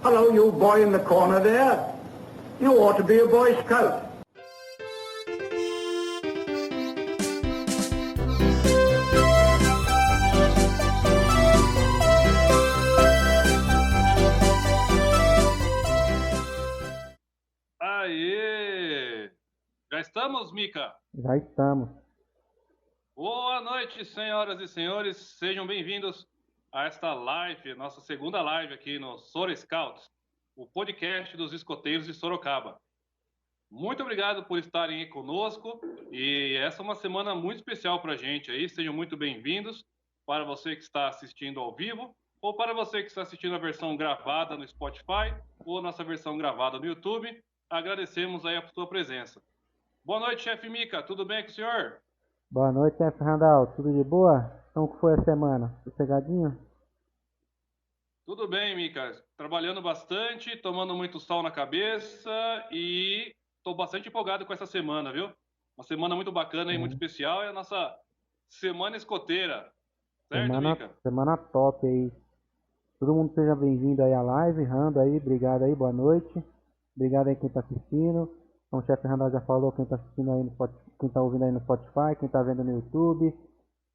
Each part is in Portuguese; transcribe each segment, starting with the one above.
Hello, you boy in the corner there. You ought to be a Boy Scout. Aê! Já estamos, Mica? Já estamos. Boa noite, senhoras e senhores. Sejam bem-vindos a esta live, nossa segunda live aqui no Soro Scouts, o podcast dos escoteiros de Sorocaba. Muito obrigado por estarem aí conosco e essa é uma semana muito especial para a gente aí. Sejam muito bem-vindos para você que está assistindo ao vivo ou para você que está assistindo a versão gravada no Spotify ou a nossa versão gravada no YouTube. Agradecemos aí a sua presença. Boa noite, chefe Mica. Tudo bem com o senhor? Boa noite, chefe Randall. Tudo de boa? Como que foi a semana? Sossegadinho? Tudo bem, Mica. Trabalhando bastante, tomando muito sol na cabeça e estou bastante empolgado com essa semana, viu? Uma semana muito bacana e muito especial. É a nossa Semana Escoteira. Certo, Mica? Semana top aí. Todo mundo seja bem-vindo aí à live. Randall aí, obrigado aí, boa noite. Obrigado aí quem tá assistindo. Como o chefe Randall já falou, quem tá assistindo aí quem tá ouvindo aí no Spotify, quem tá vendo no YouTube.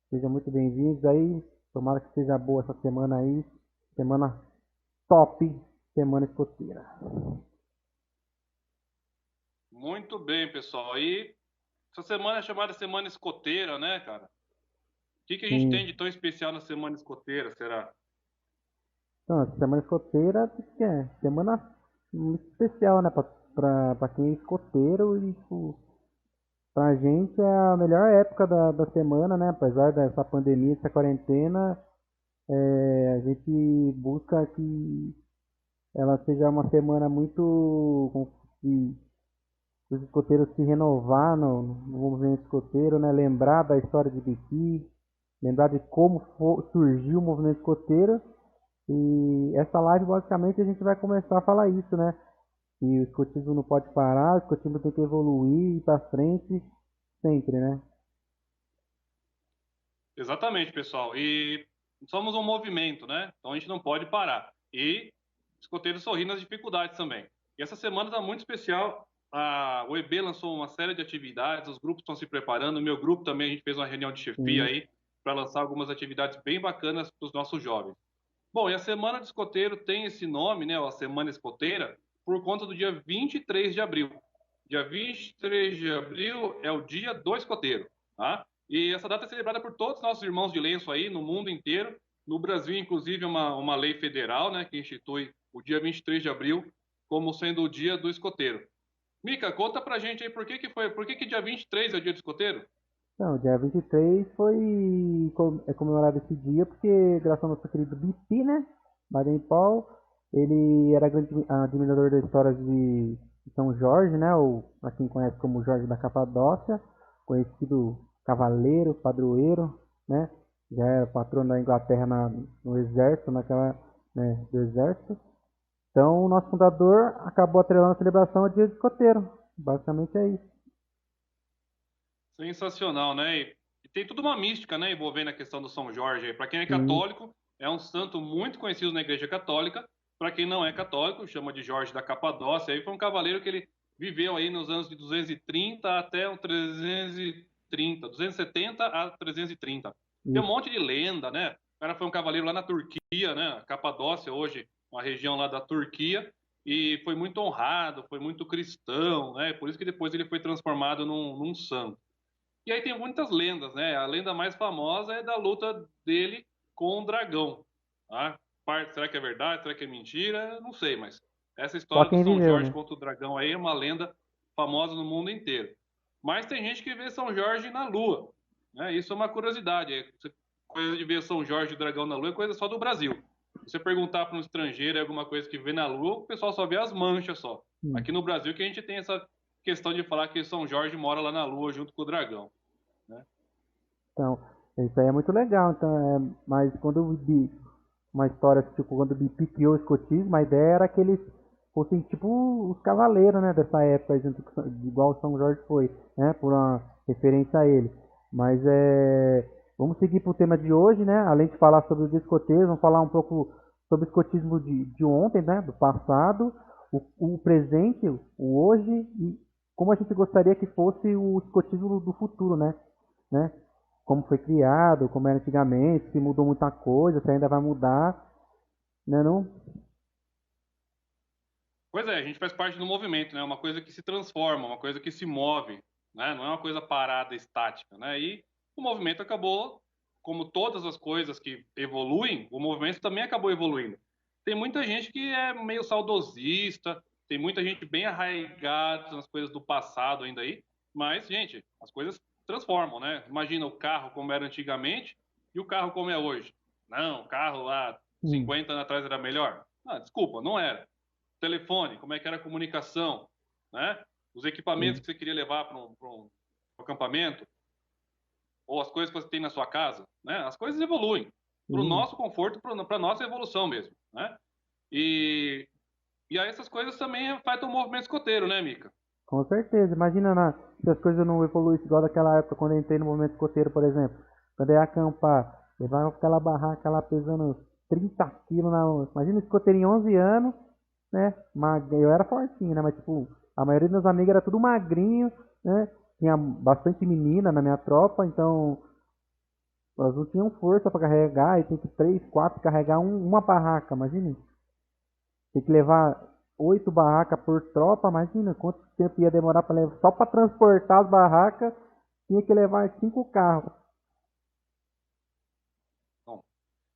Sejam muito bem-vindos aí. Tomara que seja boa essa semana aí. Semana top, semana escoteira. Muito bem, pessoal. E essa semana é chamada Semana Escoteira, né, cara? O que a gente tem de tão especial na Semana Escoteira, será? Então, essa semana escoteira que é semana muito especial, né? Pra quem é escoteiro e tipo, pra gente é a melhor época da semana, né? Apesar dessa pandemia, dessa quarentena, a gente busca que ela seja uma semana muito os escoteiros se renovar no movimento escoteiro, né? Lembrar da história de Biqui, lembrar de como surgiu o movimento escoteiro. E essa live, basicamente, a gente vai começar a falar isso, né? Que o escotismo não pode parar, o escotismo tem que evoluir e ir pra frente sempre, né? Exatamente, pessoal. E somos um movimento, né? Então a gente não pode parar. E escoteiros sorrir nas dificuldades também. E essa semana está muito especial. O EB lançou uma série de atividades, os grupos estão se preparando. O meu grupo também, a gente fez uma reunião de chefia aí para lançar algumas atividades bem bacanas para os nossos jovens. Bom, e a Semana do Escoteiro tem esse nome, né? A Semana Escoteira, por conta do dia 23 de abril. Dia 23 de abril é o dia do escoteiro, tá? E essa data é celebrada por todos os nossos irmãos de lenço aí, no mundo inteiro. No Brasil, inclusive, é uma lei federal, né, que institui o dia 23 de abril como sendo o dia do escoteiro. Mica, conta pra gente aí por que dia 23 é o dia do escoteiro? Então, dia 23 é comemorado esse dia porque, graças ao nosso querido BP, né? Baden-Powell, ele era grande admirador das histórias de São Jorge, né? Ou pra quem conhece como Jorge da Capadócia, conhecido cavaleiro, padroeiro, né? Já era patrono da Inglaterra no exército, do exército. Então, o nosso fundador acabou atrelando a celebração ao dia do escoteiro. Basicamente é isso. Sensacional, né? E tem tudo uma mística, né, envolvendo a questão do São Jorge. Para quem é Sim. católico, é um santo muito conhecido na Igreja Católica. Para quem não é católico, chama de Jorge da Capadócia. Aí foi um cavaleiro que ele viveu aí nos anos de 230 até 330, 270 a 330. Tem um monte de lenda, né? O cara foi um cavaleiro lá na Turquia, né? Capadócia hoje, uma região lá da Turquia. E foi muito honrado, foi muito cristão, né? Por isso que depois ele foi transformado num santo. E aí tem muitas lendas, né? A lenda mais famosa é da luta dele com o dragão. Tá? Será que é verdade? Será que é mentira? Não sei, mas essa história do São viveu, Jorge né? contra o dragão aí é uma lenda famosa no mundo inteiro. Mas tem gente que vê São Jorge na Lua. Né? Isso é uma curiosidade. Coisa de ver São Jorge e o dragão na Lua é coisa só do Brasil. Se você perguntar para um estrangeiro é alguma coisa que vê na Lua, o pessoal só vê as manchas só. Aqui no Brasil que a gente tem essa questão de falar que São Jorge mora lá na Lua junto com o dragão. Né? Então, isso aí é muito legal. Então, mas uma história tipo, quando o BP criou o escotismo, a ideia era que eles fossem tipo os cavaleiros, né, dessa época, igual o São Jorge foi, né, por uma referência a ele. Mas vamos seguir para o tema de hoje, né? Além de falar sobre os escoteiros, vamos falar um pouco sobre o escotismo de ontem, né, do passado, o presente, o hoje e como a gente gostaria que fosse o escotismo do futuro, né? Como foi criado, como era antigamente, se mudou muita coisa, se ainda vai mudar, né, não? Pois é, a gente faz parte do movimento, né? Uma coisa que se transforma, uma coisa que se move, né? Não é uma coisa parada, estática, né? E o movimento acabou, como todas as coisas que evoluem, o movimento também acabou evoluindo. Tem muita gente que é meio saudosista, tem muita gente bem arraigada nas coisas do passado ainda aí, mas, gente, as coisas transformam, né? Imagina o carro como era antigamente e o carro como é hoje. Não, o carro lá Sim, 50 anos atrás era melhor. Ah, desculpa, não era. Telefone, como é que era a comunicação, né? Os equipamentos sim, que você queria levar para um acampamento, ou as coisas que você tem na sua casa, né? As coisas evoluem para o sim. nosso conforto, para a nossa evolução mesmo, né? E, e aí essas coisas também afetam o movimento escoteiro, né, Mica? Com certeza. Imagina se as coisas não evoluíssem igual daquela época, quando eu entrei no movimento escoteiro, por exemplo. Quando eu ia acampar, levava aquela barraca lá pesando 30 quilos na onça. Imagina o escoteiro em 11 anos, né? Eu era fortinho, né? Mas, tipo, a maioria dos meus amigos era tudo magrinho, né? Tinha bastante menina na minha tropa, então elas não tinham força para carregar e tem que três, quatro carregar uma barraca, imagine. Tem que levar 8 barracas por tropa, imagina quanto tempo ia demorar para levar. Só para transportar as barracas, tinha que levar 5 carros. Bom,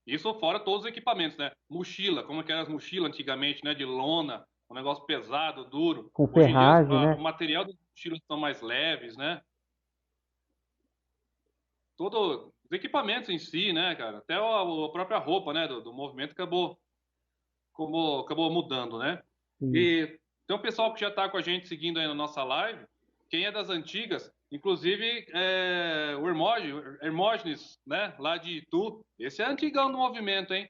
isso fora todos os equipamentos, né? Mochila, como é que eram as mochilas antigamente, né? De lona, um negócio pesado, duro. Com Hoje em dia ferragem, né? o material das mochilas são mais leves, né? Todo os equipamentos em si, né, cara? Até a própria roupa, né, do movimento acabou mudando, né? Sim, E tem um pessoal que já está com a gente seguindo aí na nossa live. Quem é das antigas, inclusive o Hermógenes, né, lá de Itu. Esse é antigão do movimento, hein?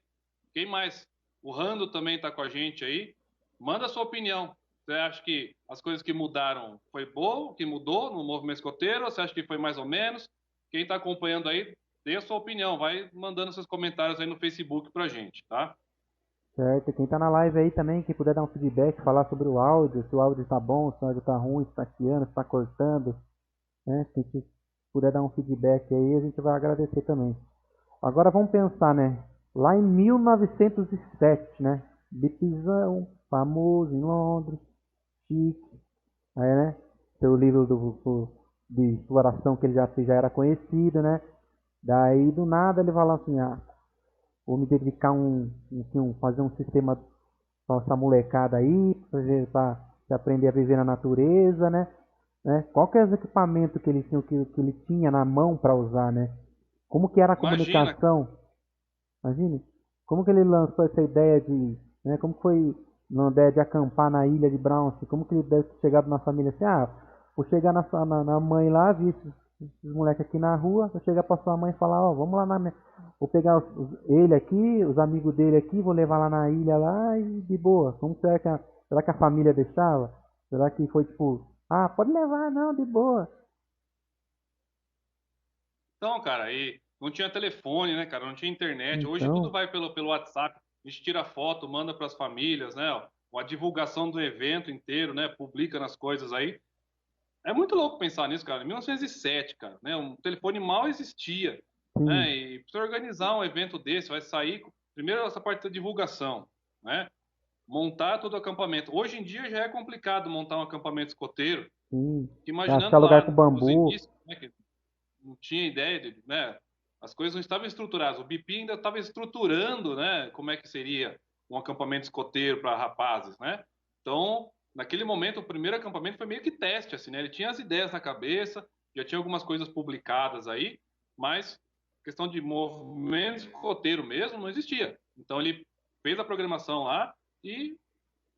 Quem mais? O Rando também está com a gente aí. Manda a sua opinião. Você acha que as coisas que mudaram foi bom, que mudou no movimento escoteiro? Ou você acha que foi mais ou menos? Quem está acompanhando aí, dê a sua opinião. Vai mandando seus comentários aí no Facebook pra gente, tá? certo. Quem tá na live aí também, quem puder dar um feedback, falar sobre o áudio, se o áudio tá bom, se o áudio tá ruim, se tá chiando, se tá cortando, né? Quem puder dar um feedback aí, a gente vai agradecer também. Agora vamos pensar, né? Lá em 1907, né? Beatlesão, famoso em Londres, chique. Aí, né? Seu livro de exploração que ele já fez já era conhecido, né? Daí, do nada, ele vai lá assim, ah, vou me dedicar fazer um sistema para essa molecada aí, para aprender a viver na natureza, né? Qual que é os equipamentos que ele tinha, que ele tinha na mão para usar, né? Como que era a Imagina, comunicação? Imagine, como que ele lançou essa ideia de, né? Como foi uma ideia de acampar na ilha de Brownsea? Como que ele deve ter chegado na família assim, ah, vou chegar na mãe lá, vi esses moleques aqui na rua, vou chegar pra sua mãe e falar, ó, vamos lá vou pegar ele aqui, os amigos dele aqui, vou levar lá na ilha lá e de boa. Como será que a família deixava? Será que foi tipo, ah, pode levar, não, de boa. então, cara, e não tinha telefone, né, cara? Não tinha internet. Hoje tudo Então, vai pelo WhatsApp. A gente tira foto, manda para as famílias, né? Ó, a divulgação do evento inteiro, né? Publica nas coisas aí. É muito louco pensar nisso, cara. Em 1907, cara, né? Um telefone mal existia, sim, né? E para organizar um evento desse, vai sair primeiro essa parte da divulgação, né? Montar todo o acampamento. Hoje em dia já é complicado montar um acampamento escoteiro. sim. Achar Imaginando lugar com lá os bambu, inícios, né? Que não tinha ideia de, né? As coisas não estavam estruturadas. O BP ainda estava estruturando, né? Como é que seria um acampamento escoteiro para rapazes, né? Então, naquele momento, o primeiro acampamento foi meio que teste, assim, né? Ele tinha as ideias na cabeça, já tinha algumas coisas publicadas aí, mas questão de movimento escoteiro mesmo não existia. Então, ele fez a programação lá e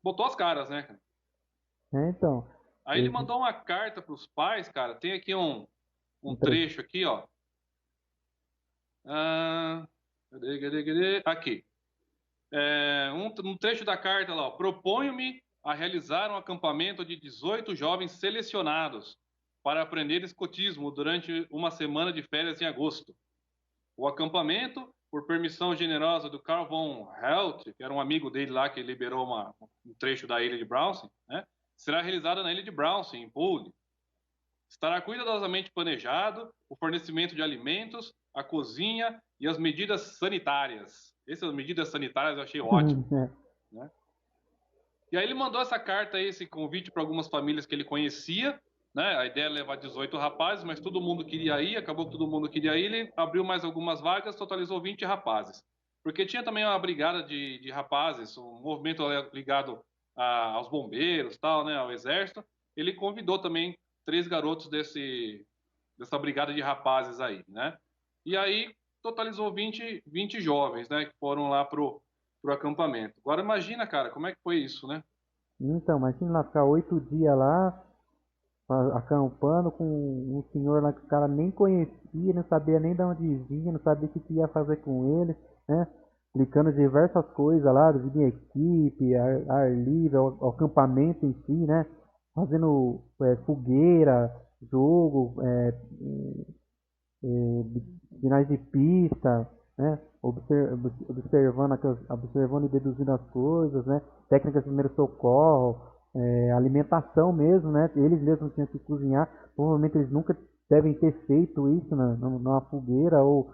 botou as caras, né? né? Então, Aí ele esse- mandou uma carta para os pais, cara. Tem aqui um um trecho. trecho aqui, ó. Ah, cadê? Aqui. Um trecho da carta lá. Proponho-me a realizar um acampamento de 18 jovens selecionados para aprender escotismo durante uma semana de férias em agosto. O acampamento por permissão generosa do Carl von Helt, que era um amigo dele lá que liberou um trecho da ilha de Brownsea, né? Será realizada na ilha de Brownsea, em Poole. Estará cuidadosamente planejado o fornecimento de alimentos, a cozinha e as medidas sanitárias. Essas medidas sanitárias eu achei ótimo, né? E aí ele mandou essa carta aí, esse convite para algumas famílias que ele conhecia, né? A ideia era levar 18 rapazes, mas todo mundo queria ir, acabou que todo mundo queria ir, ele abriu mais algumas vagas, totalizou 20 rapazes. Porque tinha também uma brigada de rapazes, um movimento ligado aos bombeiros, tal, né, ao exército. Ele convidou também 3 garotos dessa brigada de rapazes aí, né? E aí totalizou 20 jovens, né, que foram lá pro acampamento. Agora imagina, cara, como é que foi isso, né? Então, imagina lá ficar 8 dias lá, acampando com um senhor lá que o cara nem conhecia, não sabia nem de onde vinha, não sabia o que ia fazer com ele, né? Explicando diversas coisas lá, vida em equipe, ar livre, o acampamento em si, né? Fazendo fogueira, jogo, finais de pista, né? Observando e deduzindo as coisas, né? Técnicas de primeiro socorro, alimentação mesmo, né? Eles mesmos tinham que cozinhar. Provavelmente eles nunca devem ter feito isso numa fogueira, ou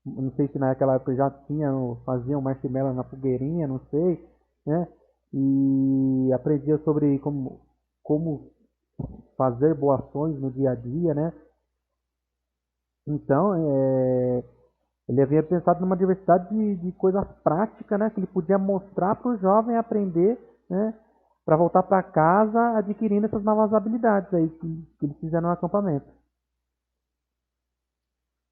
não sei se naquela época já faziam marshmallow na fogueirinha, não sei, né? E aprendia sobre como fazer boas ações no dia a dia, né? Então, ele havia pensado numa diversidade de coisas práticas, né, que ele podia mostrar para o jovem aprender, né, para voltar para casa adquirindo essas novas habilidades aí que eles fizeram no acampamento.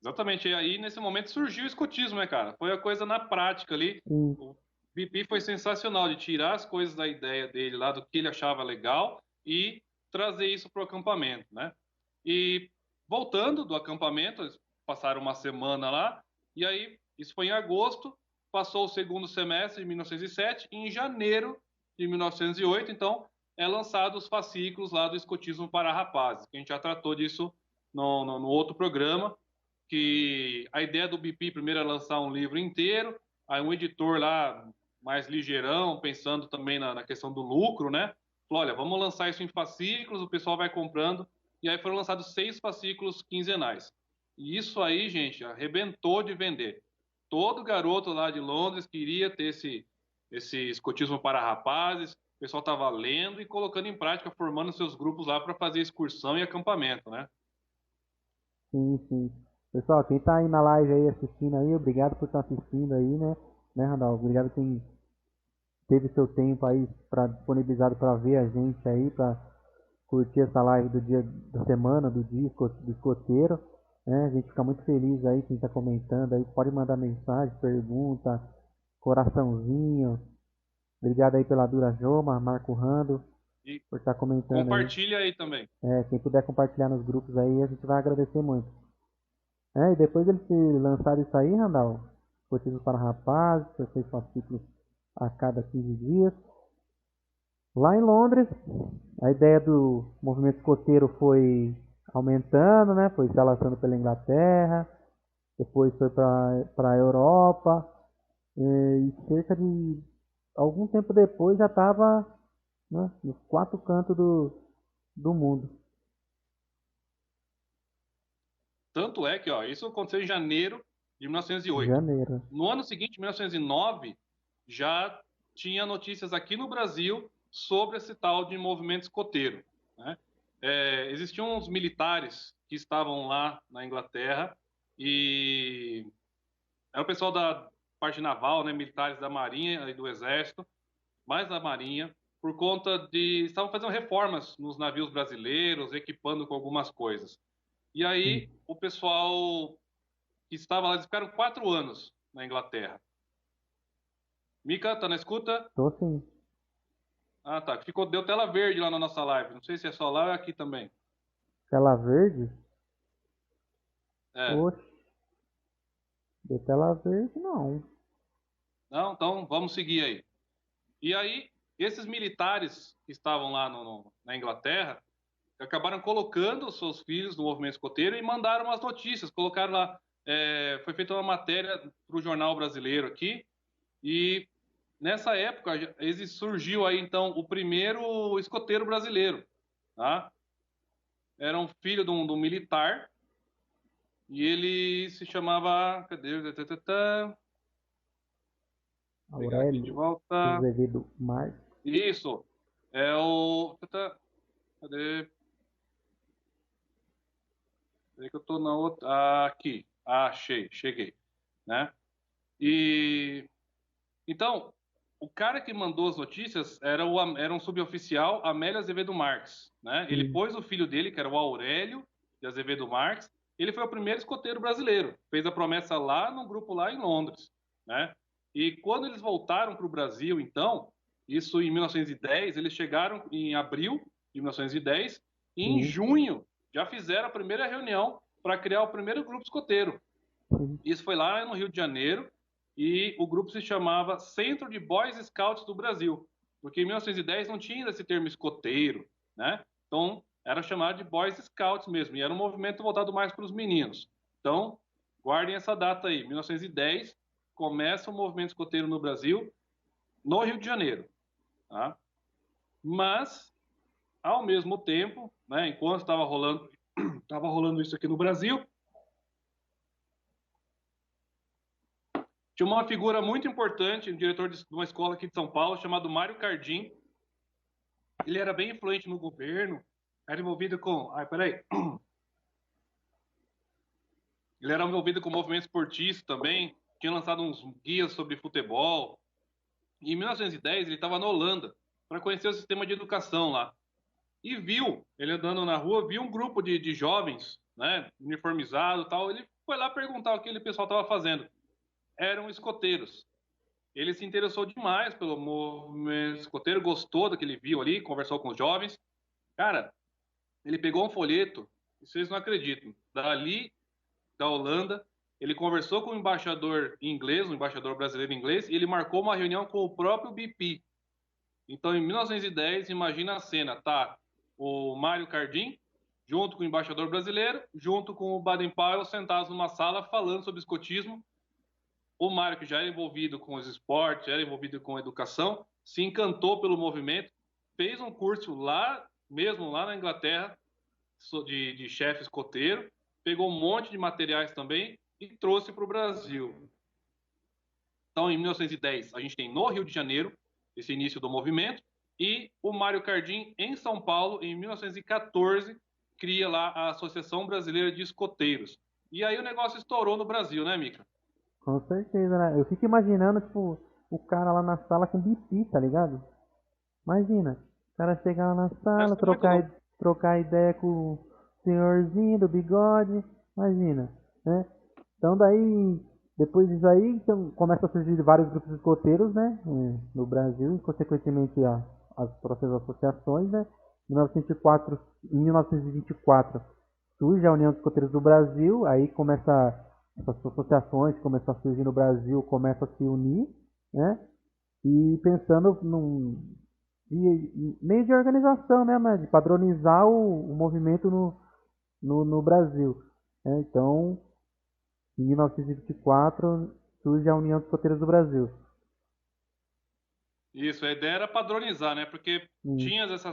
Exatamente. E aí, nesse momento, surgiu o escotismo, né, cara? Foi a coisa na prática ali. Sim, O BP foi sensacional de tirar as coisas da ideia dele lá, do que ele achava legal, e trazer isso para o acampamento, né? E voltando do acampamento, eles passaram uma semana lá, e aí, isso foi em agosto, passou o segundo semestre de 1907, e em janeiro de 1908, então, é lançado os fascículos lá do Escotismo para Rapazes, que a gente já tratou disso no outro programa, que a ideia do BP primeiro é lançar um livro inteiro, aí um editor lá mais ligeirão, pensando também na questão do lucro, né? Falou, olha, vamos lançar isso em fascículos, o pessoal vai comprando, e aí foram lançados 6 fascículos quinzenais. E isso aí, gente, arrebentou de vender. Todo garoto lá de Londres queria ter esse escotismo para rapazes, o pessoal estava lendo e colocando em prática, formando seus grupos lá para fazer excursão e acampamento, né? sim, sim. Pessoal, quem tá aí na live aí assistindo aí, obrigado por estar assistindo aí, né, Randall? Obrigado quem teve seu tempo aí disponibilizado para ver a gente aí, para curtir essa live do dia da semana, do dia do escoteiro, né? A gente fica muito feliz aí, quem está comentando aí, pode mandar mensagem, pergunta, coraçãozinho. Obrigado aí pela Dura Joma, Marco Rando, E por estar comentando aí. compartilha aí também. Quem puder compartilhar nos grupos aí, a gente vai agradecer muito. E depois eles lançaram isso aí, Randall, Escotismo para Rapazes, 6 fascículos a cada 15 dias. Lá em Londres, a ideia do movimento escoteiro foi aumentando, né? Foi se alastrando pela Inglaterra, depois foi para a Europa, e cerca de algum tempo depois já estava, né, nos 4 cantos do mundo. Tanto é que, ó, isso aconteceu em janeiro de 1908. Janeiro. No ano seguinte, 1909, já tinha notícias aqui no Brasil sobre esse tal de movimento escoteiro, né? Existiam uns militares que estavam lá na Inglaterra e era o pessoal da parte naval, né, militares da Marinha e do Exército, mais da Marinha, por conta de estavam fazendo reformas nos navios brasileiros, equipando com algumas coisas. E Sim. aí o pessoal que estava lá, eles ficaram 4 anos na Inglaterra. Mica, tá na escuta? Tô sim. Ah, tá. Deu tela verde lá na nossa live. Não sei se é só lá ou aqui também. Tela verde? É. Oxe, de tela verde não. Não? Então vamos seguir aí. E aí, esses militares que estavam lá na Inglaterra acabaram colocando os seus filhos no movimento escoteiro e mandaram as notícias. Colocaram lá foi feita uma matéria para o Jornal Brasileiro aqui, e nessa época surgiu aí então o primeiro escoteiro brasileiro, tá? Era um filho de um militar, e ele se chamava, cadê? Vou pegar aqui de Aurélio volta. Azevedo Marques. Isso, é o... Cadê? Peraí que eu tô na outra... aqui, achei, cheguei, né? E então, o cara que mandou as notícias era um suboficial, Amélio Azevedo Marques, né? Ele Sim. pôs o filho dele, que era o Aurélio de Azevedo Marques. Ele foi o primeiro escoteiro brasileiro. Fez a promessa lá no grupo lá em Londres, né? E quando eles voltaram para o Brasil, então, isso em 1910, eles chegaram em abril de 1910, e em Sim. junho já fizeram a primeira reunião para criar o primeiro grupo escoteiro. Sim. Isso foi lá no Rio de Janeiro, e o grupo se chamava Centro de Boys Scouts do Brasil, porque em 1910 não tinha ainda esse termo escoteiro, né? Então era chamado de Boys Scouts mesmo, e era um movimento voltado mais para os meninos. Então guardem essa data aí, 1910 começa o movimento escoteiro no Brasil, no Rio de Janeiro, tá? Mas ao mesmo tempo, né, enquanto estava rolando isso aqui no Brasil, tinha uma figura muito importante, um diretor de uma escola aqui de São Paulo, chamado Mário Cardim. Ele era bem influente no governo, era envolvido com... peraí. Ele era envolvido com o movimento esportista também, tinha lançado uns guias sobre futebol. E em 1910, ele estava na Holanda para conhecer o sistema de educação lá. E viu, ele andando na rua, viu um grupo de jovens, né, uniformizado e tal. Ele foi lá perguntar o que aquele pessoal estava fazendo. Eram escoteiros. Ele se interessou demais pelo movimento escoteiro, gostou do que ele viu ali, conversou com os jovens. Cara, ele pegou um folheto, vocês não acreditam, dali da Holanda, ele conversou com o embaixador inglês, o embaixador brasileiro inglês, e ele marcou uma reunião com o próprio BP. Então, em 1910, imagina a cena, tá o Mário Cardim, junto com o embaixador brasileiro, junto com o Baden-Powell, sentados numa sala falando sobre escotismo. O Mário, que já era envolvido com os esportes, já era envolvido com a educação, se encantou pelo movimento, fez um curso lá, mesmo lá na Inglaterra, de chefe escoteiro, pegou um monte de materiais também e trouxe para o Brasil. Então, em 1910, a gente tem no Rio de Janeiro esse início do movimento, e o Mário Cardim, em São Paulo, em 1914, cria lá a Associação Brasileira de Escoteiros. E aí o negócio estourou no Brasil, né, Mica? Com certeza, né? Eu fico imaginando, tipo, o cara lá na sala com BP, tá ligado? Imagina, o cara chegar lá na Deve sala, ser muito louco. trocar ideia com o senhorzinho do bigode, imagina, né? Então daí, depois disso aí, então, começa a surgir vários grupos escoteiros, né? No Brasil, e consequentemente as próprias associações, né? Em 1924 surge a União dos Escoteiros do Brasil, aí começa essas associações começam a surgir no Brasil, começam a se unir, né? E pensando meio de organização, né, mas de padronizar o movimento no Brasil, né? Então, em 1924 surge a União dos Escoteiros do Brasil. Isso, a ideia era padronizar, né? Porque Sim. tinha essa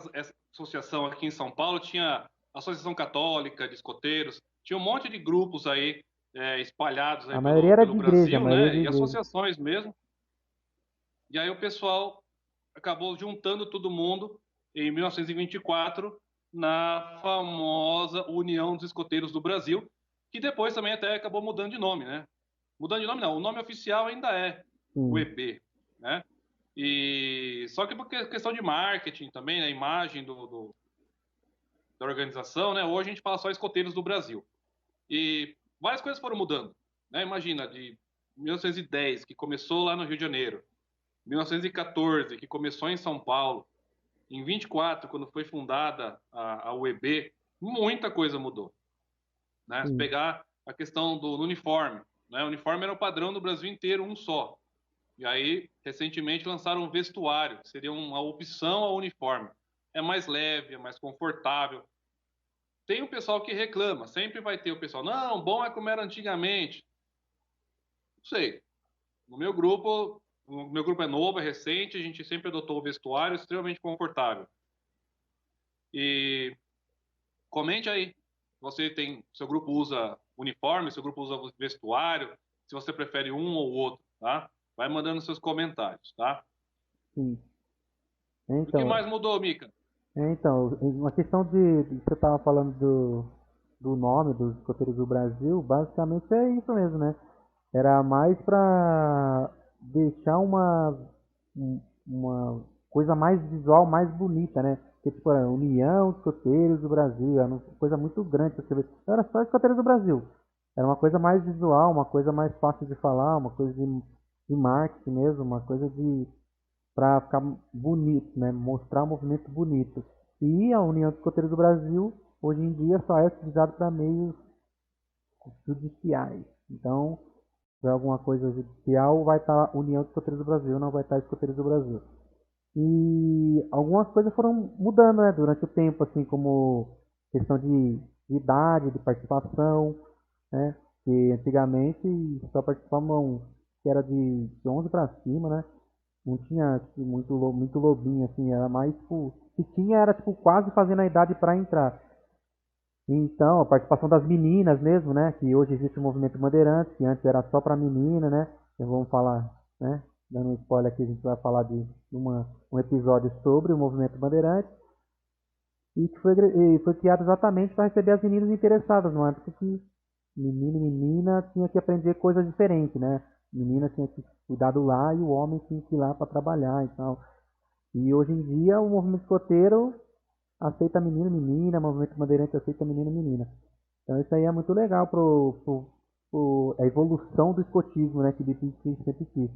associação aqui em São Paulo, tinha a Associação Católica de Escoteiros, tinha um monte de grupos aí espalhados aí A maioria era pelo de igreja, a Brasil, maioria né? de E igreja. associações mesmo. E aí o pessoal acabou juntando todo mundo em 1924 na famosa União dos Escoteiros do Brasil, que depois também até acabou mudando de nome, né? Mudando de nome não, o nome oficial ainda é o Sim. EB, né? E só que por questão de marketing também, né, imagem da organização, né? Hoje a gente fala só Escoteiros do Brasil. E várias coisas foram mudando, né? Imagina, de 1910, que começou lá no Rio de Janeiro, 1914, que começou em São Paulo, em 24, quando foi fundada a UEB, muita coisa mudou, né? Se Sim. pegar a questão do uniforme, né? O uniforme era o padrão do Brasil inteiro, um só. E aí, recentemente, lançaram um vestuário, que seria uma opção ao uniforme. É mais leve, é mais confortável. tem o pessoal que reclama, sempre vai ter o pessoal, não, bom é como era antigamente. Não sei. O meu grupo é novo, é recente, a gente sempre adotou o vestuário extremamente confortável. E comente aí. Seu grupo usa uniforme, seu grupo usa vestuário, se você prefere um ou outro, tá? Vai mandando seus comentários, tá? Sim. O que Então, mais mudou, Mica? uma questão de você estava falando do nome dos escoteiros do Brasil, basicamente é isso mesmo, né? Era mais para deixar uma coisa mais visual, mais bonita, né? Que tipo, a União de Escoteiros do Brasil, era uma coisa muito grande pra você ver. Não era só Escoteiros do Brasil. Era uma coisa mais visual, uma coisa mais fácil de falar, uma coisa de marketing mesmo, uma coisa de para ficar bonito, né? Mostrar um movimento bonito. E a União dos Escoteiros do Brasil, hoje em dia, só é utilizado para meios judiciais. Então, se tiver alguma coisa judicial, vai estar União dos Escoteiros do Brasil, não vai estar Escoteiros do Brasil. E algumas coisas foram mudando, né, durante o tempo, assim, como questão de idade, de participação, né? Que antigamente só participavam que era de 11 para cima, né? Não tinha tipo, muito lobinho, assim, era mais, tipo, se tinha era, tipo, quase fazendo a idade para entrar. Então, a participação das meninas mesmo, né? Que hoje existe o movimento Bandeirantes, que antes era só para menina, né? Então, vamos falar, né? Dando um spoiler aqui, a gente vai falar de um episódio sobre o movimento Bandeirantes e que foi criado exatamente para receber as meninas interessadas, numa época que menino e menina tinha que aprender coisas diferentes, né? Menina tinha que cuidar do lar e o homem tinha que ir lá para trabalhar e tal. E hoje em dia o movimento escoteiro aceita menino, menina, o movimento bandeirante aceita menino, menina. Então isso aí é muito legal a evolução do escotismo, né? Que sempre quis.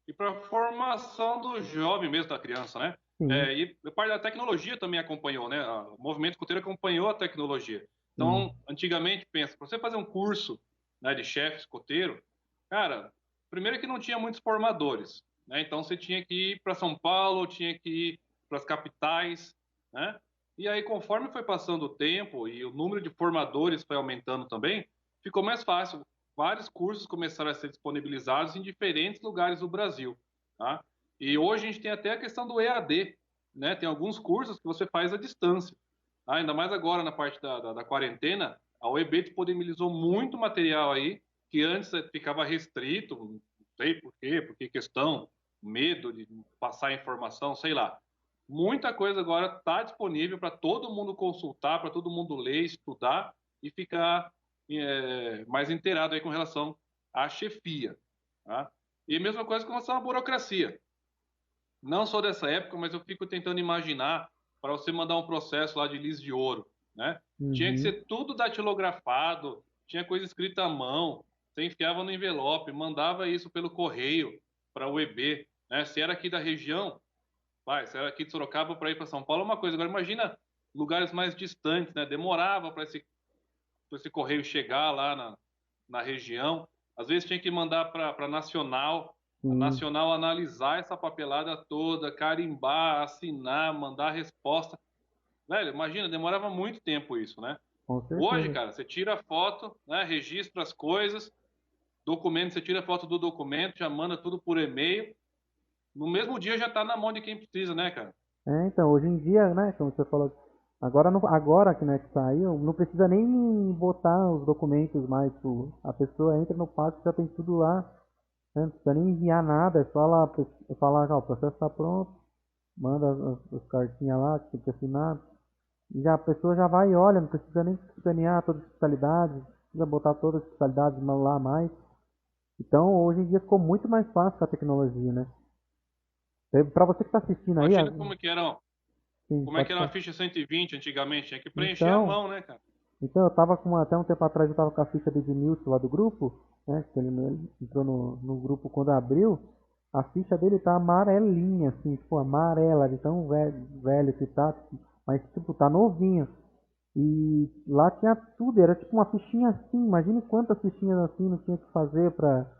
E para a formação do jovem mesmo, da criança, né? Sim, E a parte da tecnologia também acompanhou, né? O movimento escoteiro acompanhou a tecnologia. sim, Então, antigamente, pensa, para você fazer um curso, né, de chefe escoteiro, cara, primeiro que não tinha muitos formadores, né? Então você tinha que ir para São Paulo, tinha que ir para as capitais, né? E aí, conforme foi passando o tempo e o número de formadores foi aumentando também, ficou mais fácil. Vários cursos começaram a ser disponibilizados em diferentes lugares do Brasil, tá? E hoje a gente tem até a questão do EAD, né? Tem alguns cursos que você faz à distância, tá? Ainda mais agora na parte da quarentena, a OEB disponibilizou muito material aí que antes ficava restrito, não sei por que questão, medo de passar informação, sei lá. Muita coisa agora está disponível para todo mundo consultar, para todo mundo ler, estudar e ficar mais inteirado aí com relação à chefia. Tá? E a mesma coisa com relação à burocracia. Não sou dessa época, mas eu fico tentando imaginar para você mandar um processo lá de lis de ouro, né? Tinha que uhum, ser tudo datilografado, tinha coisa escrita à mão, você enfiava no envelope, mandava isso pelo correio para o EB, né? Se era aqui da região, vai, se era aqui de Sorocaba para ir para São Paulo, é uma coisa. Agora imagina lugares mais distantes, né? Demorava para esse correio chegar lá na região. Às vezes tinha que mandar para a sim, Nacional analisar essa papelada toda, carimbar, assinar, mandar a resposta. Velho, imagina, demorava muito tempo isso, né? com Hoje, certeza. cara, você tira a foto, né, registra as coisas, documento, você tira a foto do documento, já manda tudo por e-mail. No mesmo dia já está na mão de quem precisa, né, cara? Então, hoje em dia, né, como você falou, agora que, né, que saiu, não precisa nem botar os documentos mais, tipo, a pessoa entra no parque, já tem tudo lá, né, não precisa nem enviar nada, é só lá falar, ó, o processo está pronto, manda as cartinhas lá que tem que assinar, e já a pessoa já vai e olha, não precisa nem escanear todas as especialidades, não precisa botar todas as especialidades lá mais. Então, hoje em dia ficou muito mais fácil com a tecnologia, né? Para você que está assistindo aí, Imagina sim, como é pode que era uma falar. ficha 120 antigamente, tinha que preencher à Então, mão, né, cara? Então eu tava até um tempo atrás eu tava com a ficha do Edmilson lá do grupo, né? Que ele entrou no grupo quando abriu, a ficha dele tá amarelinha, assim, tipo, amarela, de tão velho que tá, mas tipo, tá novinho. E lá tinha tudo, era tipo uma fichinha assim, imagine quantas fichinhas assim não tinha que fazer pra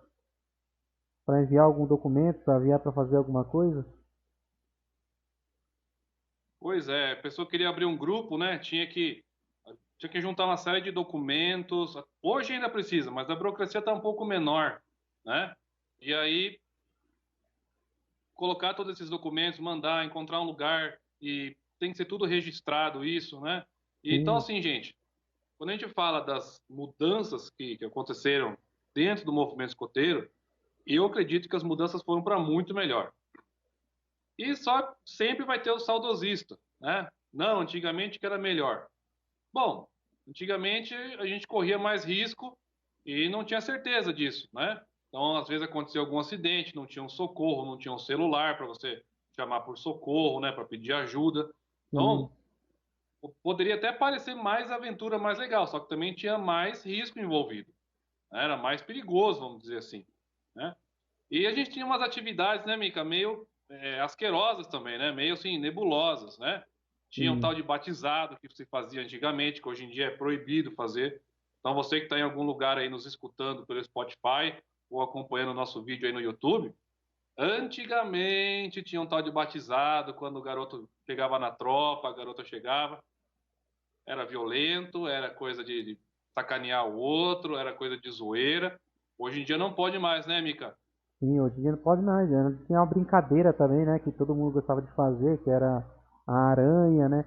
enviar algum documento, pra enviar pra fazer alguma coisa. Pois é, a pessoa queria abrir um grupo, né? Tinha que juntar uma série de documentos. Hoje ainda precisa, mas a burocracia está um pouco menor, né? E aí colocar todos esses documentos, mandar, encontrar um lugar e tem que ser tudo registrado isso, né? E então Sim, assim, gente, quando a gente fala das mudanças que aconteceram dentro do movimento escoteiro, eu acredito que as mudanças foram para muito melhor. E só sempre vai ter o saudosista, né? Não, antigamente que era melhor. Bom, antigamente a gente corria mais risco e não tinha certeza disso, né? Então, às vezes acontecia algum acidente, não tinha um socorro, não tinha um celular para você chamar por socorro, né, para pedir ajuda. sim. Então, poderia até parecer mais aventura, mais legal, só que também tinha mais risco envolvido, né? Era mais perigoso, vamos dizer assim, né? E a gente tinha umas atividades, né, Mica, meio asquerosas também, né? Meio assim, nebulosas, né? Tinha um Sim. tal de batizado que se fazia antigamente, que hoje em dia é proibido fazer. Então você que está em algum lugar aí nos escutando pelo Spotify ou acompanhando o nosso vídeo aí no YouTube, antigamente tinha um tal de batizado, quando o garoto chegava na tropa, a garota chegava, era violento, era coisa de sacanear o outro, era coisa de zoeira. Hoje em dia não pode mais, né, Mica? Sim, hoje em dia não pode mais. Antes tinha uma brincadeira também, né? Que todo mundo gostava de fazer, que era a aranha, né?